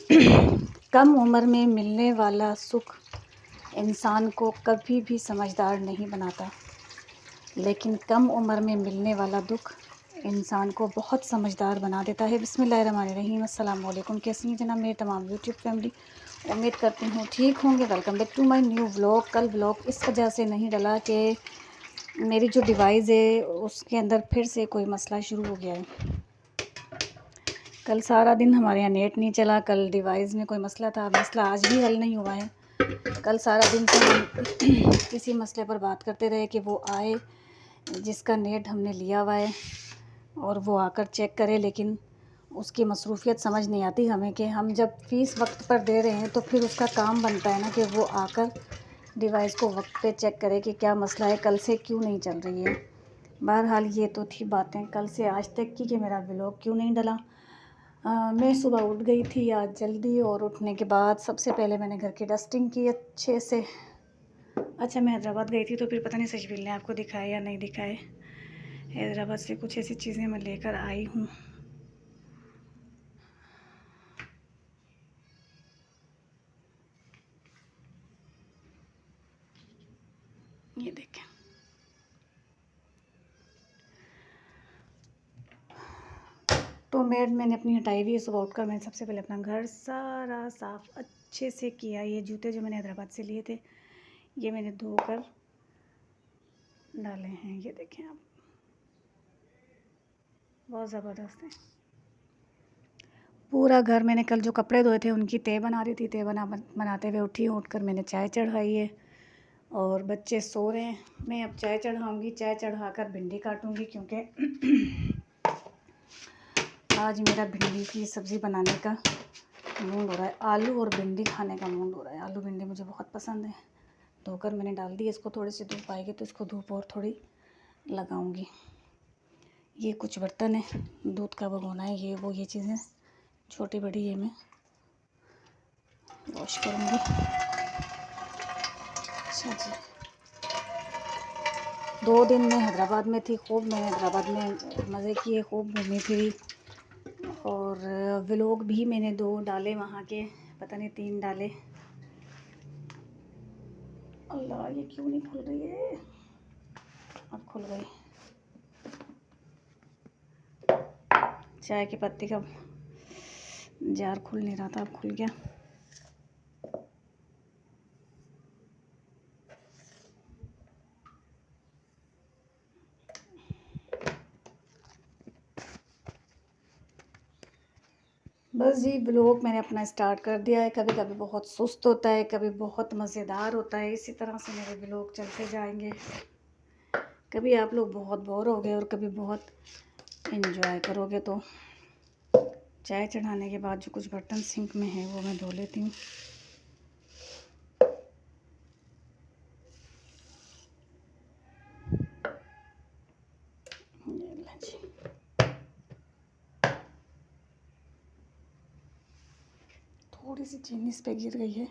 कम उम्र में मिलने वाला सुख इंसान को कभी भी समझदार नहीं बनाता, लेकिन कम उम्र में मिलने वाला दुख इंसान को बहुत समझदार बना देता है। बिस्मिल्लाहिर्रहमानिर्रहीम। अस्सलाम वालेकुम। कैसी हैं जनाब मेरी तमाम यूट्यूब फैमिली? उम्मीद करती हूँ ठीक होंगे। Welcome back to my new vlog. कल व्लॉग इस वजह से नहीं डला कि मेरी जो डिवाइस है उसके अंदर फिर से कोई मसला शुरू हो गया है। कल सारा दिन हमारे यहाँ नेट नहीं चला। कल डिवाइस में कोई मसला था, मसला आज भी हल नहीं हुआ है। कल सारा दिन से हम किसी मसले पर बात करते रहे कि वो आए जिसका नेट हमने लिया हुआ है और वो आकर चेक करे, लेकिन उसकी मसरूफियत समझ नहीं आती हमें कि हम जब फ़ीस वक्त पर दे रहे हैं तो फिर उसका काम बनता है ना कि वो आकर डिवाइस को वक्त पे चेक करे कि क्या मसला है, कल से क्यों नहीं चल रही है। बहरहाल ये तो थी बातें कल से आज तक की कि मेरा व्लॉग क्यों नहीं डला। मैं सुबह उठ गई थी आज जल्दी, और उठने के बाद सबसे पहले मैंने घर की डस्टिंग की अच्छे से। अच्छा, मैं हैदराबाद गई थी तो फिर पता नहीं सचबिल ने आपको दिखाए या नहीं दिखाए। हैदराबाद से कुछ ऐसी चीज़ें मैं लेकर आई हूँ। ये देखें, तो मैंने अपनी हटाई हुई है। सुबह उठकर मैंने सबसे पहले अपना घर सारा साफ़ अच्छे से किया। ये जूते जो मैंने हैदराबाद से लिए थे ये मैंने धोकर डाले हैं। ये देखें आप, बहुत ज़बरदस्त है। पूरा घर मैंने कल जो कपड़े धोए थे उनकी तह बना रही थी। तह बनाते हुए उठकर मैंने चाय चढ़ाई है और बच्चे सो रहे हैं। मैं अब चाय चढ़ाऊँगी। चाय चढ़ाकर भिंडी काटूँगी क्योंकि आज मेरा भिंडी की सब्ज़ी बनाने का मूड हो रहा है। आलू और भिंडी खाने का मूड हो रहा है। आलू भिंडी मुझे बहुत पसंद है। धोकर मैंने डाल दी। इसको थोड़ी सी धूप आएगी तो इसको धूप और थोड़ी लगाऊंगी। ये कुछ बर्तन है, दूध का भगोना है, ये वो ये चीज़ें छोटी बड़ी ये मैं वॉश करूँगी। अच्छा जी, 2 दिन मैं हैदराबाद में थी। खूब मैंने हैदराबाद में मज़े किए, खूब घूमी फिरी, और व्लॉग भी मैंने 2 डाले वहाँ के, पता नहीं 3 डाले। अल्लाह, ये क्यों नहीं खुल रही है? अब खुल गई। चाय की पत्ती का जार खुल नहीं रहा था, अब खुल गया। बस जी, व्लॉग मैंने अपना स्टार्ट कर दिया है। कभी कभी बहुत सुस्त होता है, कभी बहुत मज़ेदार होता है। इसी तरह से मेरे व्लॉग चलते जाएंगे। कभी आप लोग बहुत बोर हो गए और कभी बहुत एंजॉय करोगे। तो चाय चढ़ाने के बाद जो कुछ बर्तन सिंक में है वो मैं धो लेती हूँ। थोड़ी सी चीनी इस पे गिर गई है,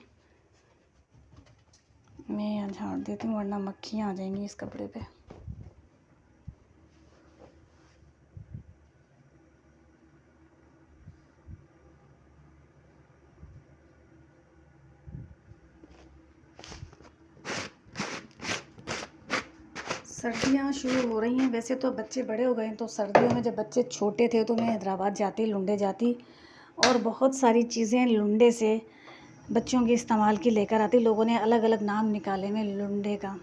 मैं यहाँ झाड़ देती हूँ वरना मक्खियाँ आ जाएंगी इस कपड़े पे। सर्दियाँ शुरू हो रही हैं। वैसे तो बच्चे बड़े हो गए हैं, तो सर्दियों में जब बच्चे छोटे थे तो मैं हैदराबाद जाती, लुंडे जाती और बहुत सारी चीज़ें लुंडे से बच्चों के इस्तेमाल की लेकर आती। लोगों ने अलग अलग नाम निकाले में लुंडे का,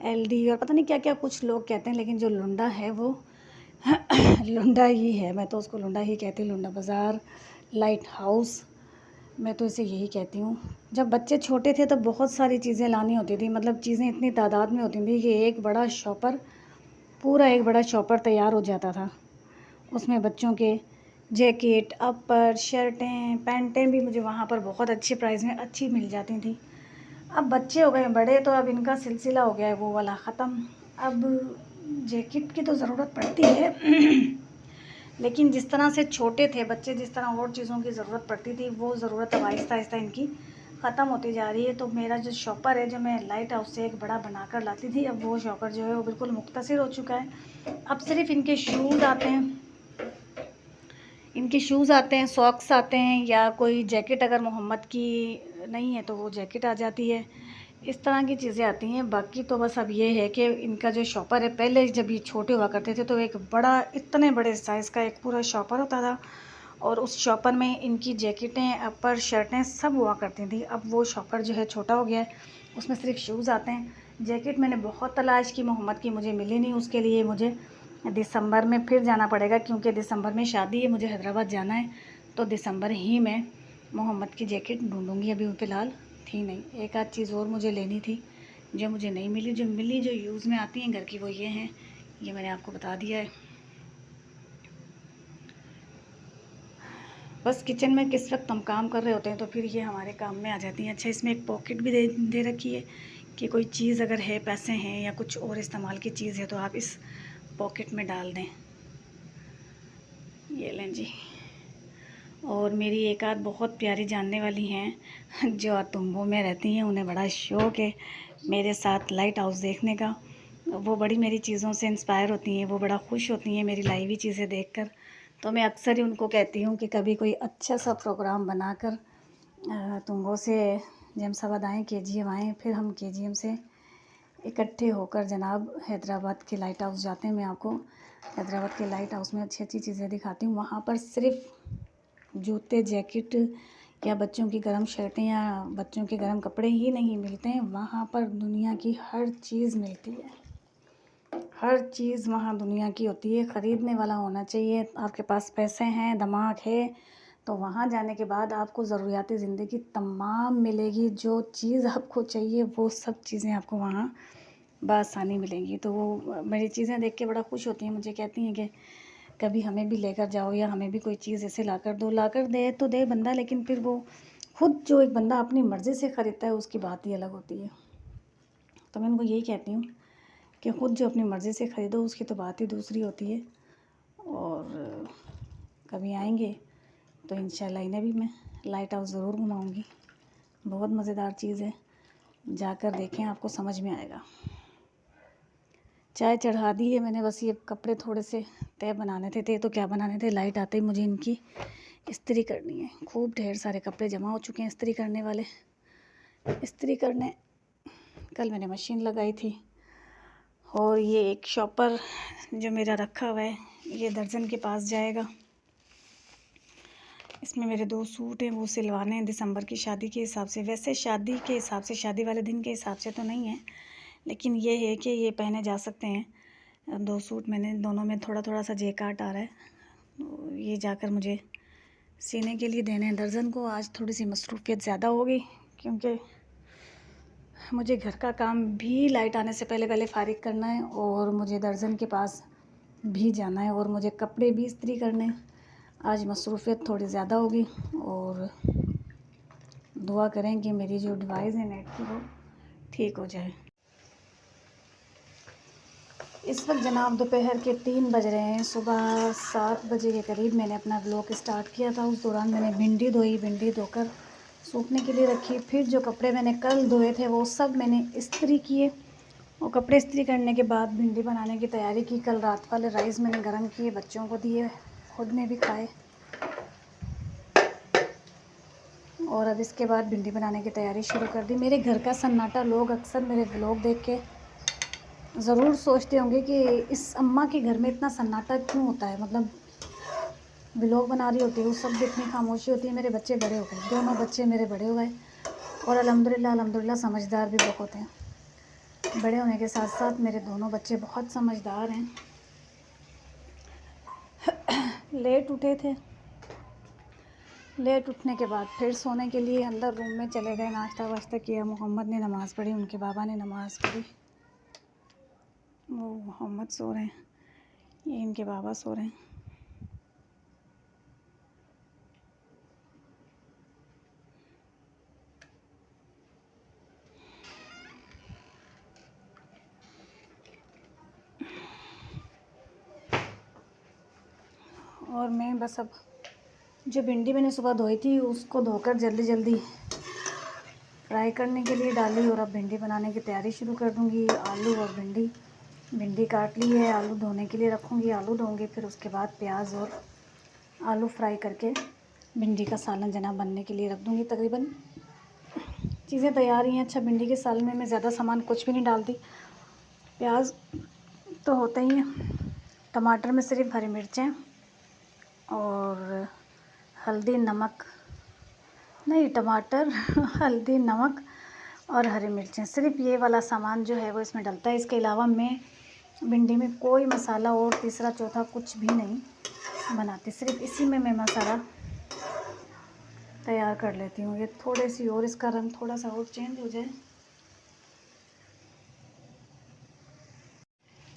एलडी और पता नहीं क्या क्या कुछ लोग कहते हैं, लेकिन जो लुंडा है वो लुंडा ही है। मैं तो उसको लुंडा ही कहती हूँ। लुंडा बाज़ार, लाइट हाउस, मैं तो इसे यही कहती हूँ। जब बच्चे छोटे थे तब बहुत सारी चीज़ें लानी होती थी, मतलब चीज़ें इतनी तादाद में होती थी कि एक बड़ा शॉपर, पूरा एक बड़ा शॉपर तैयार हो जाता था। उसमें बच्चों के जैकेट, अपर, शर्टें, पैंटें भी मुझे वहाँ पर बहुत अच्छे प्राइस में अच्छी मिल जाती थी। अब बच्चे हो गए बड़े तो अब इनका सिलसिला हो गया है वो वाला ख़त्म। अब जैकेट की तो ज़रूरत पड़ती है लेकिन जिस तरह से छोटे थे बच्चे, जिस तरह और चीज़ों की ज़रूरत पड़ती थी, वो ज़रूरत अब आहिस्ता आहिस्ता इनकी ख़त्म होती जा रही है। तो मेरा जो शॉपर है, जो मैं लाइट हाउस से एक बड़ा बना कर लाती थी, अब वो शॉपर जो है वो बिल्कुल मुख्तसर हो चुका है। अब सिर्फ इनके शूज़ आते हैं, इनके शूज़ आते हैं, सॉक्स आते हैं, या कोई जैकेट अगर मोहम्मद की नहीं है तो वो जैकेट आ जाती है। इस तरह की चीज़ें आती हैं। बाकी तो बस अब ये है कि इनका जो शॉपर है, पहले जब ये छोटे हुआ करते थे तो एक बड़ा, इतने बड़े साइज़ का एक पूरा शॉपर होता था और उस शॉपर में इनकी जैकेटें, अपर शर्टें सब हुआ करती थी। अब वो शॉपर जो है छोटा हो गया है, उसमें सिर्फ शूज़ आते हैं। जैकेट मैंने बहुत तलाश की मोहम्मद की, मुझे मिली नहीं। उसके लिए मुझे दिसंबर में फिर जाना पड़ेगा, क्योंकि दिसंबर में शादी है, मुझे हैदराबाद जाना है। तो दिसंबर ही में मोहम्मद की जैकेट ढूंढूंगी। अभी फ़िलहाल थी नहीं। एक आध चीज़ और मुझे लेनी थी जो मुझे नहीं मिली। जो मिली, जो यूज़ में आती हैं घर की, वो ये हैं। ये मैंने आपको बता दिया है। बस किचन में किस वक्त हम काम कर रहे होते हैं तो फिर ये हमारे काम में आ जाती हैं। अच्छा, इसमें एक पॉकेट भी दे रखी है कि कोई चीज़ अगर है, पैसे हैं या कुछ और इस्तेमाल की चीज़ है तो आप इस पॉकेट में डाल दें। ये लें जी। और मेरी एक आध बहुत प्यारी जानने वाली हैं जो अतुम्बो में रहती हैं, उन्हें बड़ा शौक़ है मेरे साथ लाइट हाउस देखने का। वो बड़ी मेरी चीज़ों से इंस्पायर होती हैं, वो बड़ा खुश होती हैं मेरी लाई हुई चीज़ें देखकर। तो मैं अक्सर ही उनको कहती हूँ कि कभी कोई अच्छा सा प्रोग्राम बनाकर तुंगो से जमसाबाद आएँ, KGM आएँ, फिर हम KGM से इकट्ठे होकर जनाब हैदराबाद के लाइट हाउस जाते हैं। मैं आपको हैदराबाद के लाइट हाउस में अच्छी अच्छी चीज़ें दिखाती हूँ। वहाँ पर सिर्फ जूते, जैकेट या बच्चों की गर्म शर्टें या बच्चों के गर्म कपड़े ही नहीं मिलते हैं, वहाँ पर दुनिया की हर चीज़ मिलती है। हर चीज़ वहाँ दुनिया की होती है। ख़रीदने वाला होना चाहिए, आपके पास पैसे हैं, दिमाग है, तो वहाँ जाने के बाद आपको ज़रूरियाती ज़िंदगी तमाम मिलेगी। जो चीज़ आपको चाहिए वो सब चीज़ें आपको वहाँ बआसानी मिलेंगी। तो वो मेरी चीज़ें देख के बड़ा खुश होती हैं, मुझे कहती हैं कि कभी हमें भी लेकर जाओ या हमें भी कोई चीज़ ऐसे लाकर दो। लाकर दे तो दे बंदा, लेकिन फिर वो खुद जो एक बंदा अपनी मर्ज़ी से ख़रीदता है उसकी बात ही अलग होती है। तो मैं उनको यही कहती हूँ कि ख़ुद जो अपनी मर्ज़ी से ख़रीदो उसकी तो बात ही दूसरी होती है। और कभी आएंगे तो इंशाल्लाह इन्हें भी मैं लाइट हाउस ज़रूर घुमाऊँगी। बहुत मज़ेदार चीज़ है, जाकर देखें, आपको समझ में आएगा। चाय चढ़ा दी है मैंने, बस ये कपड़े थोड़े से तय बनाने थे तो क्या बनाने थे, लाइट आते ही मुझे इनकी इस्त्री करनी है। खूब ढेर सारे कपड़े जमा हो चुके हैं इस्त्री करने वाले। इस्त्री करने कल मैंने मशीन लगाई थी। और ये एक शॉपर जो मेरा रखा हुआ है, ये दर्जन के पास जाएगा। इसमें मेरे 2 सूट हैं, वो सिलवाने हैं दिसंबर की शादी के हिसाब से। वैसे शादी के हिसाब से, शादी वाले दिन के हिसाब से तो नहीं है, लेकिन ये है कि ये पहने जा सकते हैं। 2 सूट मैंने, दोनों में थोड़ा थोड़ा सा जेकाट आ रहा है, तो ये जाकर मुझे सीने के लिए देने हैं दर्जन को। आज थोड़ी सी मसरूफ़ियत ज़्यादा होगी क्योंकि मुझे घर का काम भी लाइट आने से पहले पहले फ़ारिग करना है और मुझे दर्जन के पास भी जाना है और मुझे कपड़े भी इस्त्री करने हैं। आज मसरूफ़ियत थोड़ी ज़्यादा होगी और दुआ करें कि मेरी जो डिवाइस है नेट की वो ठीक हो जाए। इस वक्त जनाब दोपहर के 3 बज रहे हैं। सुबह 7 बजे के करीब मैंने अपना व्लॉग स्टार्ट किया था। उस दौरान मैंने भिंडी धोई, भिंडी धोकर सूखने के लिए रखी। फिर जो कपड़े मैंने कल धोए थे वो सब मैंने इस्त्री किए और कपड़े इस्त्री करने के बाद भिंडी बनाने की तैयारी की। कल रात वाले राइस मैंने गर्म किए, बच्चों को दिए, खुद ने भी खाए और अब इसके बाद भिंडी बनाने की तैयारी शुरू कर दी। मेरे घर का सन्नाटा लोग अक्सर मेरे व्लॉग देख के ज़रूर सोचते होंगे कि इस अम्मा के घर में इतना सन्नाटा क्यों होता है। मतलब व्लॉग बना रही होती है, उस सब इतनी खामोशी होती है। मेरे बच्चे बड़े हो गए, दोनों बच्चे मेरे बड़े हो गए और अल्हम्दुलिल्लाह समझदार भी बहुत हैं। बड़े होने के साथ साथ मेरे दोनों बच्चे बहुत समझदार हैं। लेट उठे थे, लेट उठने के बाद फिर सोने के लिए अंदर रूम में चले गए, नाश्ता वाश्ता किया। मोहम्मद ने नमाज़ पढ़ी, उनके बाबा ने नमाज़ पढ़ी। वो मोहम्मद सो रहे हैं, ये इनके बाबा सो रहे हैं। और मैं बस अब जो भिंडी मैंने सुबह धोई थी उसको धोकर जल्दी जल्दी फ्राई करने के लिए डाली और अब भिंडी बनाने की तैयारी शुरू कर दूँगी। आलू और भिंडी काट ली है, आलू धोने के लिए रखूँगी, आलू धोऊँगी, फिर उसके बाद प्याज और आलू फ्राई करके भिंडी का सालन जनाब बनने के लिए रख दूँगी। तकरीबन चीज़ें तैयार ही हैं। अच्छा, भिंडी के सालन में मैं ज़्यादा सामान कुछ भी नहीं डालती। प्याज तो होता ही है, टमाटर में सिर्फ हरी मिर्चें और हल्दी नमक, नहीं टमाटर हल्दी नमक और हरी मिर्चें, सिर्फ ये वाला सामान जो है वो इसमें डलता है। इसके अलावा मैं भिंडी में कोई मसाला और तीसरा चौथा कुछ भी नहीं बनाती, सिर्फ इसी में मैं मसाला तैयार कर लेती हूँ। ये थोड़ी सी और इसका रंग थोड़ा सा और चेंज हो जाए।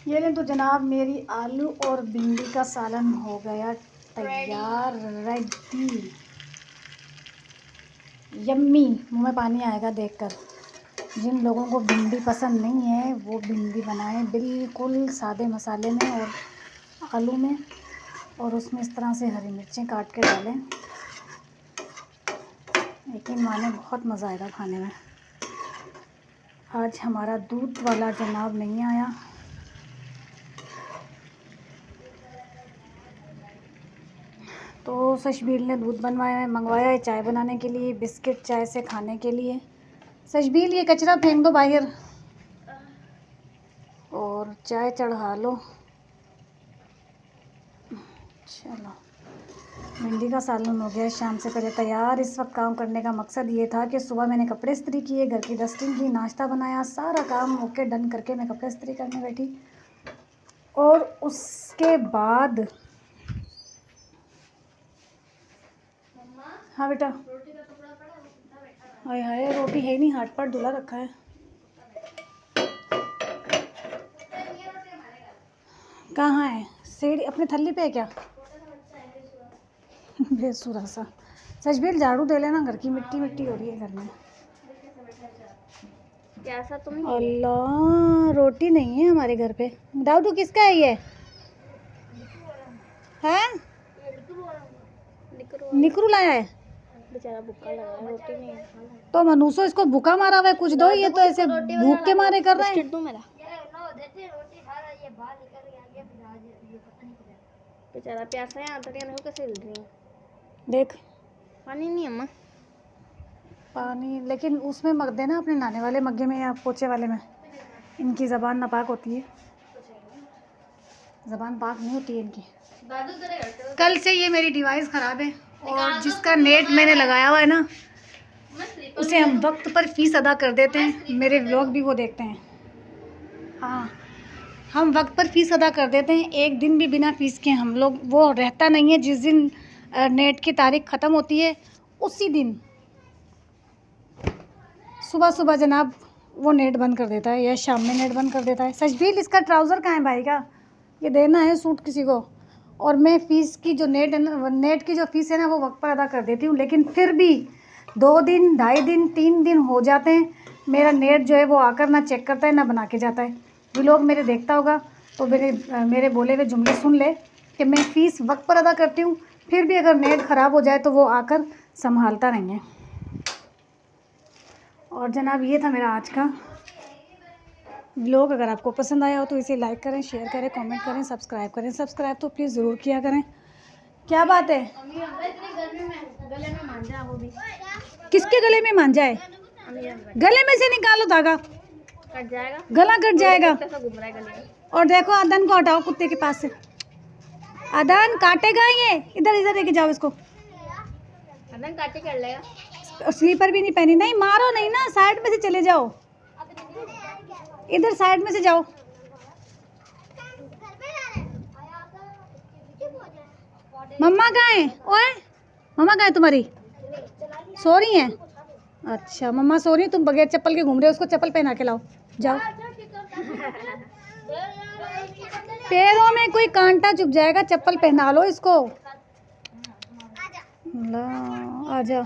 ये लें तो जनाब मेरी आलू और भिंडी का सालन हो गया तैयार, रेडी, यम्मी। मुँह में पानी आएगा देखकर। जिन लोगों को भिंडी पसंद नहीं है वो भिंडी बनाएं बिल्कुल सादे मसाले में और आलू में, और उसमें इस तरह से हरी मिर्चें काट के डालें। यकीन माने बहुत मज़ा आएगा खाने में। आज हमारा दूध वाला जनाब नहीं आया, तो सशबीर ने दूध मंगवाया है चाय बनाने के लिए, बिस्किट चाय से खाने के लिए। सशबीर ये कचरा फेंक दो बाहर और चाय चढ़ा लो। चलो, भिंडी का सालन हो गया शाम से पहले तैयार। इस वक्त काम करने का मकसद ये था कि सुबह मैंने कपड़े इस्त्री किए, घर की डस्टिंग की, नाश्ता बनाया, सारा काम ओके डन करके मैं कपड़े इस्त्री करने बैठी। और उसके बाद हाँ बेटा, हाय हाय रोटी है नहीं, हाथ पर धुला रखा है। कहाँ है? सीढ़ी अपने थल्ली पे है क्या? बेसुरा सा। सजबील झाड़ू दे लेना, घर की मिट्टी मिट्टी हो रही है घर में। कैसा तुम? अल्लाह, रोटी नहीं है हमारे घर पे। दाऊदू किसका है ये? हैं? निकरू लाया है। बेचारा भूखा लगा है, रोटी नहीं है। तो मनुष्य इसको भूखा मारा हुआ है, कुछ दो। ये तो ऐसे भूख के मारे कर रहे हैं। बेचारा प्यासा है, आंतड़ियां देखो कैसे हिल रही हैं। देख, पानी नहीं है अम्मा। पानी लेकिन उसमें मग देना, अपने नहाने वाले मग्गे में या पोछे वाले में। इनकी ज़बान नापाक होती है, ज़बान पाक नहीं होती है इनकी। कल से ये मेरी डिवाइस ख़राब है और जिसका नेट मैंने लगाया हुआ है ना, उसे हम वक्त पर फ़ीस अदा कर देते हैं। मेरे व्लॉग भी वो देखते हैं। हाँ, हम वक्त पर फ़ीस अदा कर देते हैं। एक दिन भी बिना फ़ीस के हम लोग, वो रहता नहीं है। जिस दिन नेट की तारीख ख़त्म होती है उसी दिन सुबह सुबह जनाब वो नेट बंद कर देता है, या शाम में नेट बंद कर देता है। सचबील इसका ट्राउज़र कहाँ है भाई का? ये देना है सूट किसी को। और मैं फ़ीस की जो नेट की जो फ़ीस है ना, वो वक्त पर अदा कर देती हूँ। लेकिन फिर भी 2 दिन, 2.5 दिन, 3 दिन हो जाते हैं, मेरा नेट जो है वो आकर ना चेक करता है ना बना के जाता है। भी लोग मेरे देखता होगा तो मेरे बोले हुए जुमले सुन ले कि मैं फ़ीस वक्त पर अदा करती हूँ, फिर भी अगर नेट ख़राब हो जाए तो वो आकर संभालता नहीं है। और जनाब ये था मेरा आज का व्लॉग। अगर आपको पसंद आया हो तो इसे लाइक करें, शेयर करें, कमेंट करें, सब्सक्राइब करें। सब्सक्राइब तो प्लीज़ ज़रूर किया करें। क्या बात है? गले में मांझा, वो भी किसके गले में मांझा है? गले में से निकालो धागा, कट जाएगा, गला कट जाएगा। घूम रहा है गले में। और देखो अदन को हटाओ कुत्ते के पास से, अदन काटेगा ये। इधर इधर लेके जाओ इसको। अदन काटे कर लेगा। स्लीपर भी नहीं पहनी। नहीं मारो नहीं ना, साइड में से चले जाओ, इधर साइड में से जाओ। मम्मा कहाँ है? ओए मम्मा कहाँ है तुम्हारी? सो रही हैं? अच्छा, मम्मा सो रही है, तुम बगैर चप्पल के घूम रहे हो। उसको चप्पल पहना के लाओ, जाओ। पैरों में कोई कांटा चुभ जाएगा, चप्पल पहना लो इसको। आ जाओ।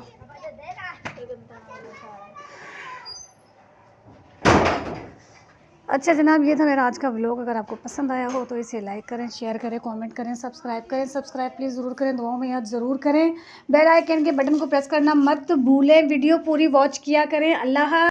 अच्छा जनाब, ये था मेरा आज का व्लॉग। अगर आपको पसंद आया हो तो इसे लाइक करें, शेयर करें, कमेंट करें, सब्सक्राइब करें। सब्सक्राइब प्लीज़ ज़रूर करें, दुआओं में याद ज़रूर करें। बेल आइकन के बटन को प्रेस करना मत भूलें। वीडियो पूरी वॉच किया करें। अल्लाह।